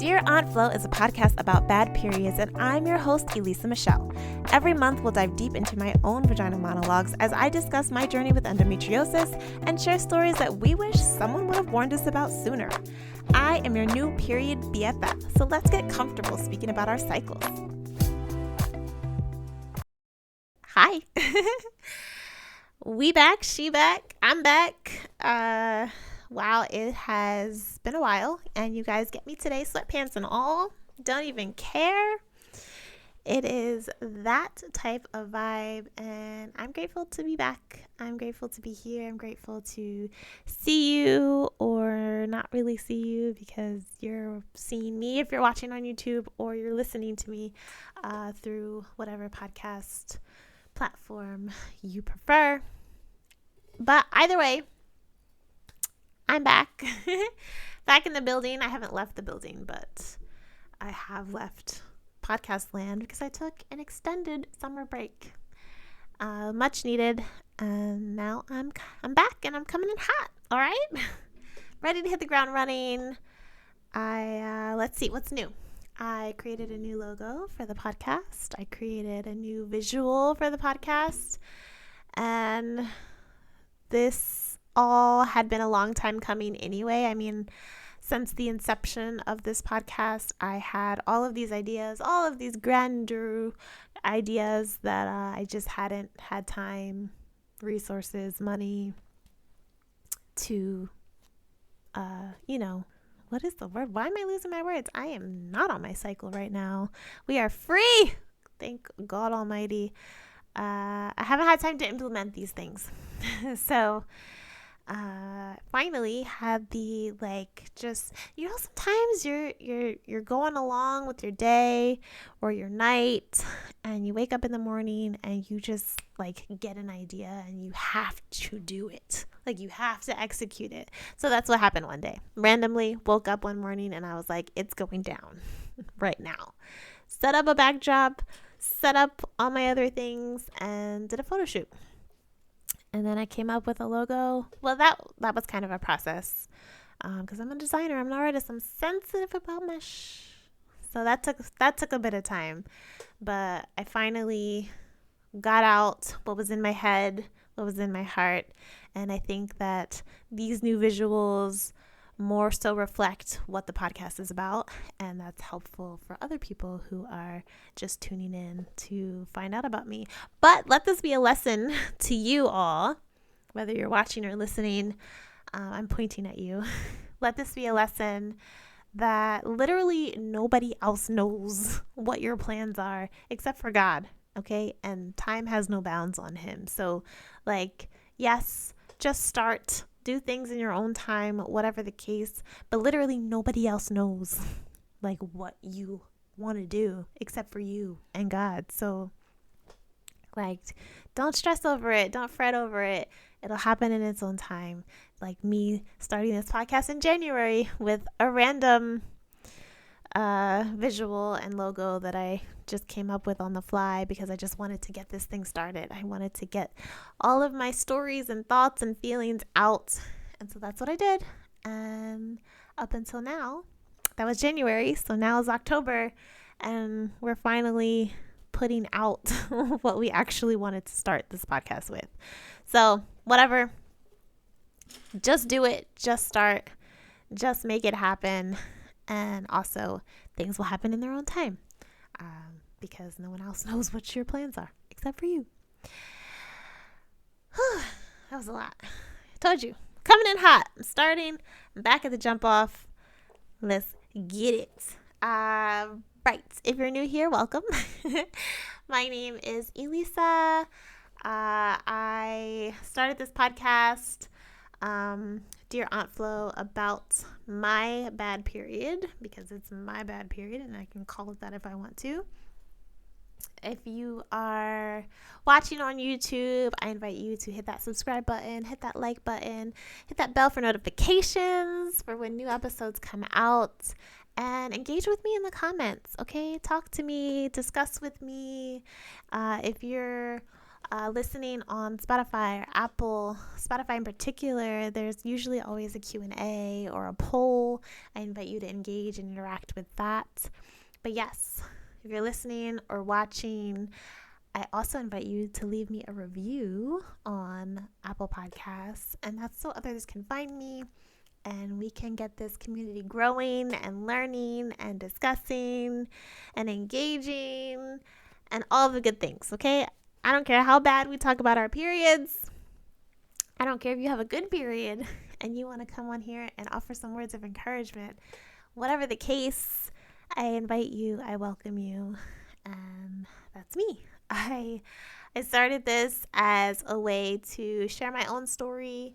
Dear Aunt Flo is a podcast about bad periods, and I'm your host, Elisa Michelle. Every month, we'll dive deep into my own vagina monologues as I discuss my journey with endometriosis and share stories that we wish someone would have warned us about sooner. I am your new period BFF, so let's get comfortable speaking about our cycles. Hi. We back, she back, I'm back. Wow, it has been a while, and you guys get me today, sweatpants and all. Don't even care. It is that type of vibe, and I'm grateful to be back. I'm grateful to be here. I'm grateful to see you or not really see you because you're seeing me if you're watching on YouTube or you're listening to me through whatever podcast platform you prefer. But either way, I'm back. Back in the building. I haven't left the building, but I have left podcast land because I took an extended summer break. Much needed. And now I'm back and I'm coming in hot. All right? Ready to hit the ground running. Let's see what's new. I created a new logo for the podcast. I created a new visual for the podcast. And this all had been a long time coming anyway. I mean, since the inception of this podcast, I had all of these ideas, all of these grandeur ideas that I just hadn't had time, resources, money to, what is the word? Why am I losing my words? I am not on my cycle right now. We are free. Thank God Almighty. I haven't had time to implement these things. So finally had the sometimes you're going along with your day or your night and you wake up in the morning and you just get an idea and you have to do it. You have to execute it. So that's what happened one day. Randomly woke up one morning and I was like, it's going down right now. Set up a backdrop, set up all my other things, and did a photo shoot. And then I came up with a logo. Well, that was kind of a process because I'm a designer. I'm an artist. I'm sensitive about my so that took a bit of time. But I finally got out what was in my head, what was in my heart. And I think that these new visuals more so reflect what the podcast is about, and that's helpful for other people who are just tuning in to find out about me. But let this be a lesson to you all, whether you're watching or listening. I'm pointing at you. Let this be a lesson that literally nobody else knows what your plans are except for God, okay? And time has no bounds on him. So yes, just start. Do things in your own time, whatever the case, but literally nobody else knows what you want to do except for you and God. So don't stress over it. Don't fret over it. It'll happen in its own time. Like me starting this podcast in January with a random visual and logo that I just came up with on the fly because I just wanted to get this thing started. I wanted to get all of my stories and thoughts and feelings out. And so that's what I did. And up until now, that was January. So now is October. And we're finally putting out what we actually wanted to start this podcast with. So whatever. Just do it. Just start. Just make it happen. And also, things will happen in their own time because no one else knows what your plans are except for you. That was a lot. I told you. Coming in hot. I'm starting. I'm back at the jump off. Let's get it. Right. If you're new here, welcome. My name is Elisa. I started this podcast, Dear Aunt Flo, about my bad period because it's my bad period and I can call it that if I want to. If you are watching on YouTube, I invite you to hit that subscribe button, hit that like button, hit that bell for notifications for when new episodes come out, and engage with me in the comments, okay? Talk to me, discuss with me. If you're listening on Spotify or Apple, Spotify in particular, there's usually always a Q&A or a poll. I invite you to engage and interact with that. But yes, if you're listening or watching, I also invite you to leave me a review on Apple Podcasts, and that's so others can find me and we can get this community growing and learning and discussing and engaging and all the good things, okay? I don't care how bad we talk about our periods. I don't care if you have a good period and you want to come on here and offer some words of encouragement. Whatever the case, I invite you, I welcome you, and that's me. I started this as a way to share my own story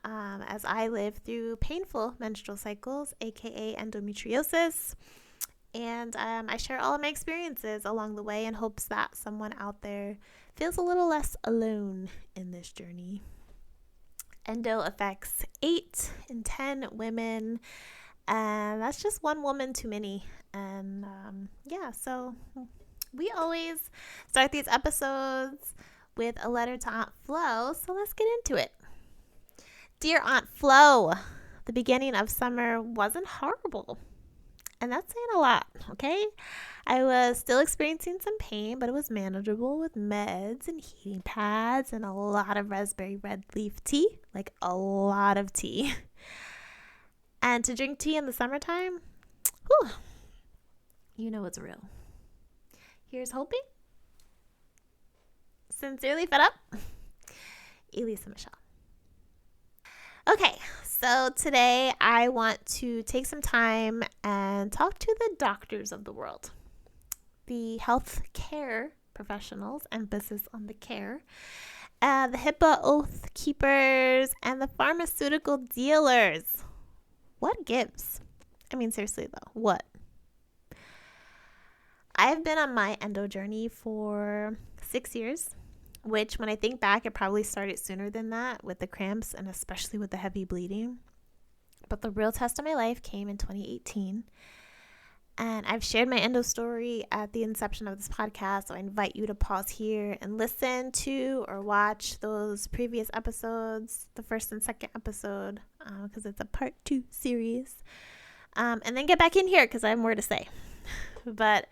as I live through painful menstrual cycles, aka endometriosis. And I share all of my experiences along the way in hopes that someone out there feels a little less alone in this journey. Endo affects 8 in 10 women, and that's just one woman too many. And so we always start these episodes with a letter to Aunt Flo, so let's get into it. Dear Aunt Flo, the beginning of summer wasn't horrible. And that's saying a lot, okay? I was still experiencing some pain, but it was manageable with meds and heating pads and a lot of raspberry red leaf tea, like a lot of tea. And to drink tea in the summertime, whew, you know it's real. Here's hoping. Sincerely fed up, Elisa Michelle. Okay, so today I want to take some time and talk to the doctors of the world, the health care professionals, emphasis on the care, the HIPAA oath keepers, and the pharmaceutical dealers. What gives? I mean, seriously though, what? I've been on my endo journey for 6 years. Which, when I think back, it probably started sooner than that with the cramps and especially with the heavy bleeding. But the real test of my life came in 2018. And I've shared my endo story at the inception of this podcast, so I invite you to pause here and listen to or watch those previous episodes, the first and second episode, because it's a part 2 series. And then get back in here because I have more to say. But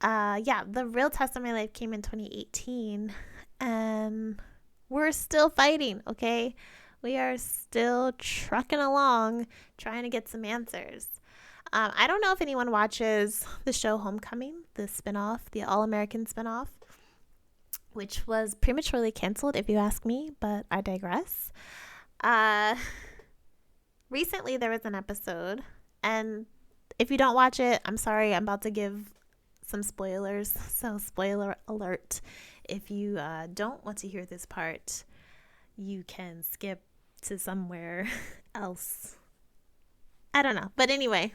the real test of my life came in 2018. And we're still fighting, okay? We are still trucking along trying to get some answers. I don't know if anyone watches the show Homecoming, the spinoff, the All-American spinoff, which was prematurely canceled, if you ask me, but I digress. Recently, there was an episode, and if you don't watch it, I'm sorry, I'm about to give some spoilers, so spoiler alert. If you don't want to hear this part, you can skip to somewhere else. I don't know. But anyway,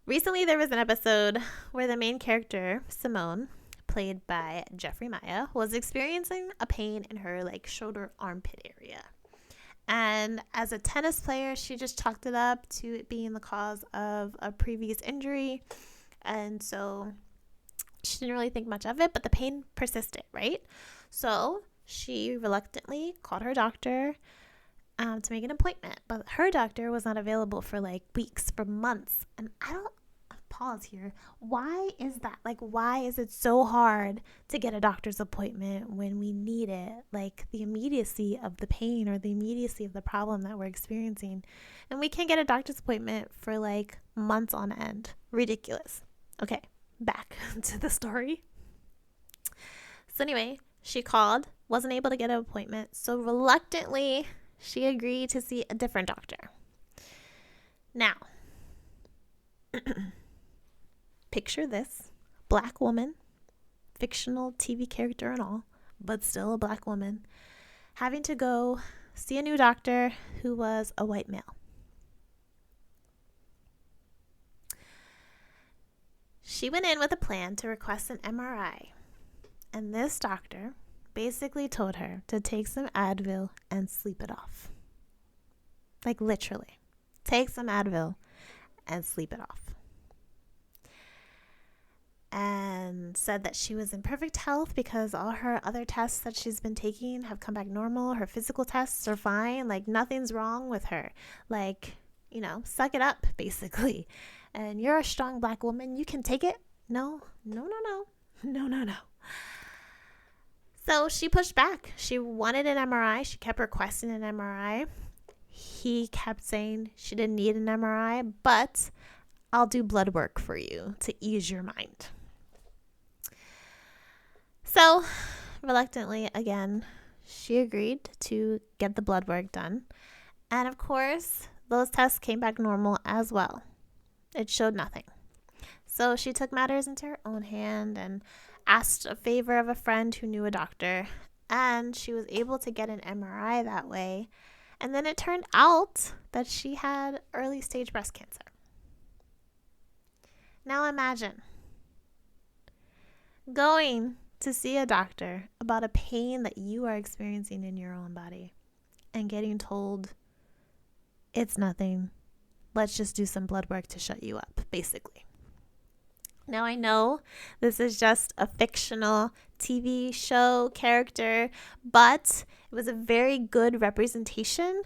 recently there was an episode where the main character, Simone, played by Jeffrey Maya, was experiencing a pain in her shoulder armpit area. And as a tennis player, she just chalked it up to it being the cause of a previous injury. And so she didn't really think much of it, but the pain persisted, right? So she reluctantly called her doctor to make an appointment, but her doctor was not available for weeks, for months. And I don't, pause here. Why is that? Why is it so hard to get a doctor's appointment when we need it? The immediacy of the pain or the immediacy of the problem that we're experiencing. And we can't get a doctor's appointment for months on end. Ridiculous. Okay. Back to the story. So anyway, she called, wasn't able to get an appointment, so reluctantly she agreed to see a different doctor. Now, picture this: black woman, fictional TV character and all, but still a black woman, having to go see a new doctor who was a white male. She went in with a plan to request an MRI, and this doctor basically told her to take some Advil and sleep it off. Literally, take some Advil and sleep it off. and said that she was in perfect health because all her other tests that she's been taking have come back normal. Her physical tests are fine. Like, nothing's wrong with her. Like, suck it up, basically. And you're a strong Black woman. You can take it. No, no, no, no. No, no, no. So she pushed back. She wanted an MRI. She kept requesting an MRI. He kept saying she didn't need an MRI, but I'll do blood work for you to ease your mind. So, reluctantly, again, she agreed to get the blood work done. And of course, those tests came back normal as well. It showed nothing. So she took matters into her own hand and asked a favor of a friend who knew a doctor. And she was able to get an MRI that way. And then it turned out that she had early stage breast cancer. Now imagine going to see a doctor about a pain that you are experiencing in your own body and getting told it's nothing. Let's just do some blood work to shut you up, basically. Now, I know this is just a fictional TV show character, but it was a very good representation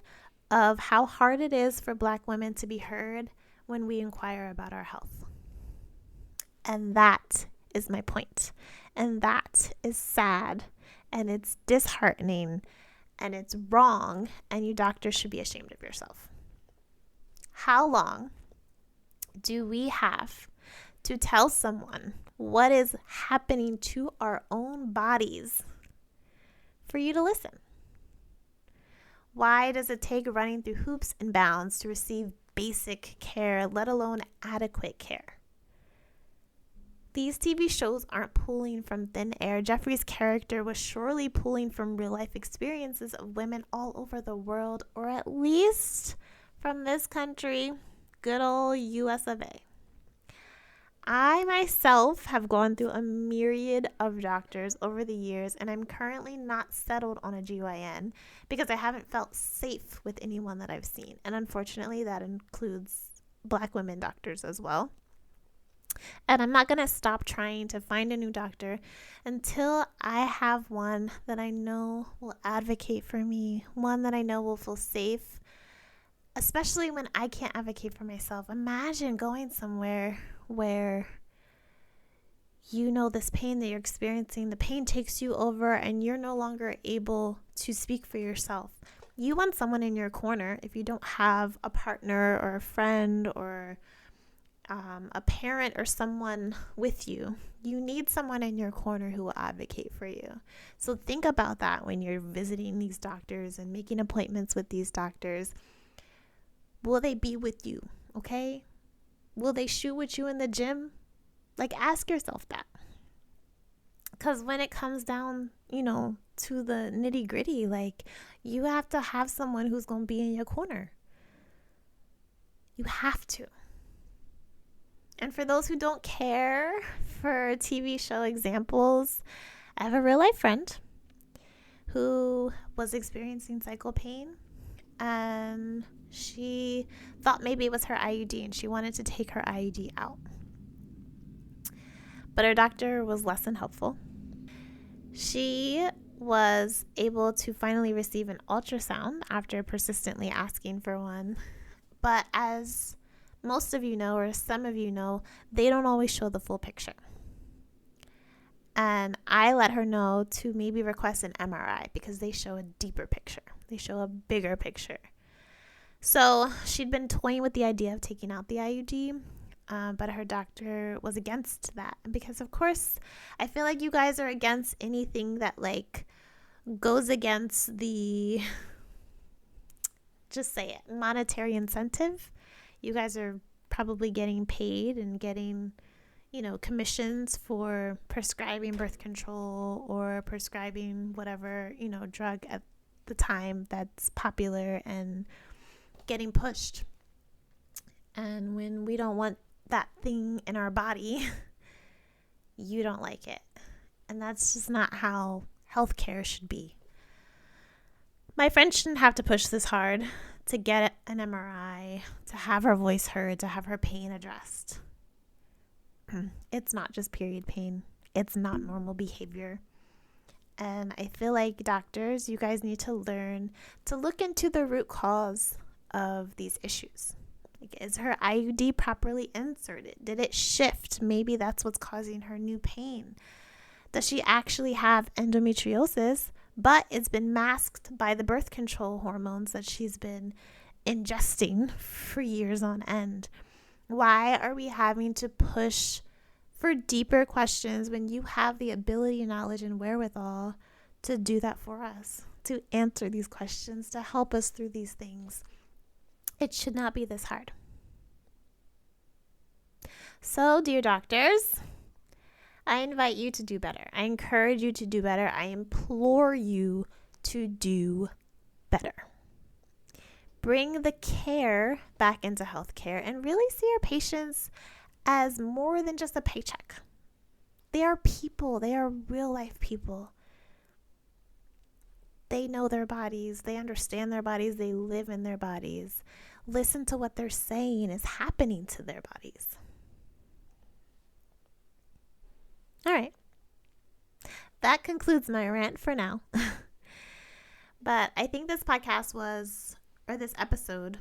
of how hard it is for Black women to be heard when we inquire about our health. And that is my point. And that is sad, and it's disheartening, and it's wrong, and you doctors should be ashamed of yourself. How long do we have to tell someone what is happening to our own bodies for you to listen? Why does it take running through hoops and bounds to receive basic care, let alone adequate care? These TV shows aren't pulling from thin air. Jeffrey's character was surely pulling from real life experiences of women all over the world, or at least from this country, good old US of A. I myself have gone through a myriad of doctors over the years, and I'm currently not settled on a GYN because I haven't felt safe with anyone that I've seen. And unfortunately, that includes Black women doctors as well. And I'm not going to stop trying to find a new doctor until I have one that I know will advocate for me, one that I know will feel safe, especially when I can't advocate for myself. Imagine going somewhere where this pain that you're experiencing, the pain takes you over and you're no longer able to speak for yourself. You want someone in your corner. If you don't have a partner or a friend or a parent or someone with you, you need someone in your corner who will advocate for you. So think about that when you're visiting these doctors and making appointments with these doctors. Will they be with you? Okay? Will they shoot with you in the gym? Like, ask yourself that. Because when it comes down, to the nitty gritty, like, you have to have someone who's going to be in your corner. You have to. And for those who don't care for TV show examples, I have a real life friend who was experiencing cycle pain, and she thought maybe it was her IUD and she wanted to take her IUD out. But her doctor was less than helpful. She was able to finally receive an ultrasound after persistently asking for one. But as most of you know, or some of you know, they don't always show the full picture. And I let her know to maybe request an MRI because they show a deeper picture. They show a bigger picture. So she'd been toying with the idea of taking out the IUD, but her doctor was against that. Because, of course, I feel like you guys are against anything that, goes against the, just say it, monetary incentive. You guys are probably getting paid and getting, commissions for prescribing birth control or prescribing whatever, drug at the time that's popular and getting pushed. And when we don't want that thing in our body, you don't like it. And that's just not how healthcare should be. My friend shouldn't have to push this hard to get an MRI, to have her voice heard, to have her pain addressed. It's not just period pain. It's not normal behavior. And I feel like doctors, you guys need to learn to look into the root cause of these issues. Like, is her IUD properly inserted? Did it shift? Maybe that's what's causing her new pain. Does she actually have endometriosis, but it's been masked by the birth control hormones that she's been ingesting for years on end? Why are we having to push for deeper questions when you have the ability, knowledge, and wherewithal to do that for us, to answer these questions, to help us through these things? It should not be this hard. So, dear doctors, I invite you to do better. I encourage you to do better. I implore you to do better. Bring the care back into healthcare and really see our patients as more than just a paycheck. They are people. They are real life people. They know their bodies. They understand their bodies. They live in their bodies. Listen to what they're saying is happening to their bodies. All right. That concludes my rant for now. But I think this episode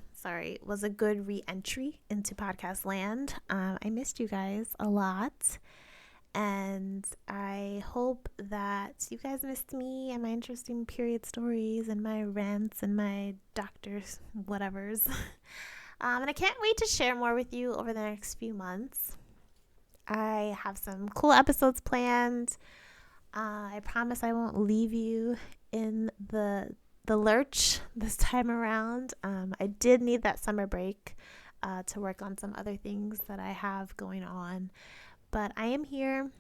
was a good re-entry into podcast land. I missed you guys a lot. And I hope that you guys missed me and my interesting period stories and my rants and my doctor's whatevers. And I can't wait to share more with you over the next few months. I have some cool episodes planned. I promise I won't leave you in the lurch this time around. I did need that summer break to work on some other things that I have going on. But I am here.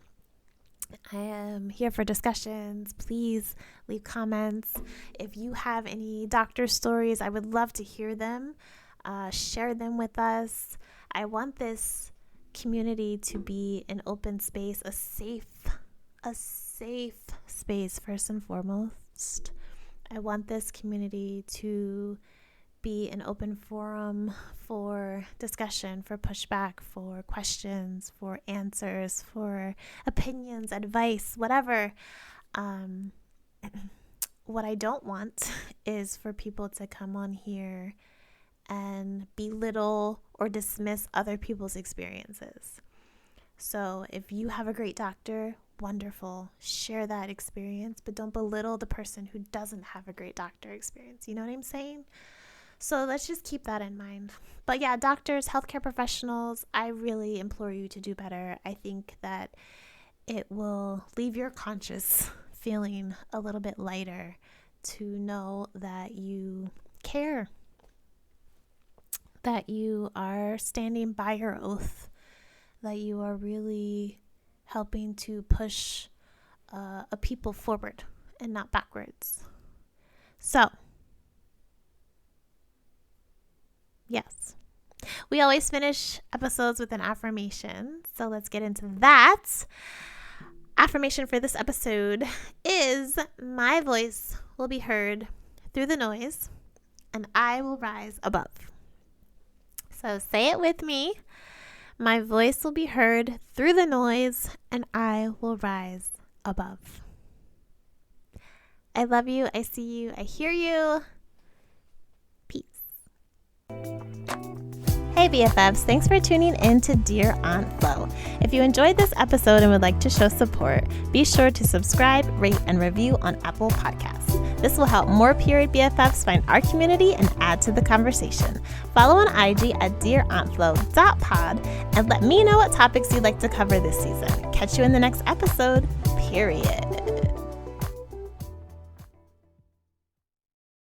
I am here for discussions. Please leave comments. If you have any doctor stories, I would love to hear them. Share them with us. I want this community to be an open space, a safe space first and foremost. I want this community to be an open forum for discussion, for pushback, for questions, for answers, for opinions, advice, whatever. What I don't want is for people to come on here and belittle or dismiss other people's experiences. So if you have a great doctor, wonderful, share that experience, but don't belittle the person who doesn't have a great doctor experience. You know what I'm saying? So let's just keep that in mind. But yeah, doctors, healthcare professionals, I really implore you to do better. I think that it will leave your conscience feeling a little bit lighter to know that you care, that you are standing by your oath, that you are really helping to push a people forward and not backwards. So, yes, we always finish episodes with an affirmation. So let's get into that. Affirmation for this episode is: my voice will be heard through the noise and I will rise above. So say it with me. My voice will be heard through the noise and I will rise above. I love you. I see you. I hear you. Peace. Hey BFFs, thanks for tuning in to Dear Aunt Flo. If you enjoyed this episode and would like to show support, be sure to subscribe, rate, and review on Apple Podcasts. This will help more period BFFs find our community and add to the conversation. Follow on IG at dearauntflo.pod and let me know what topics you'd like to cover this season. Catch you in the next episode, period.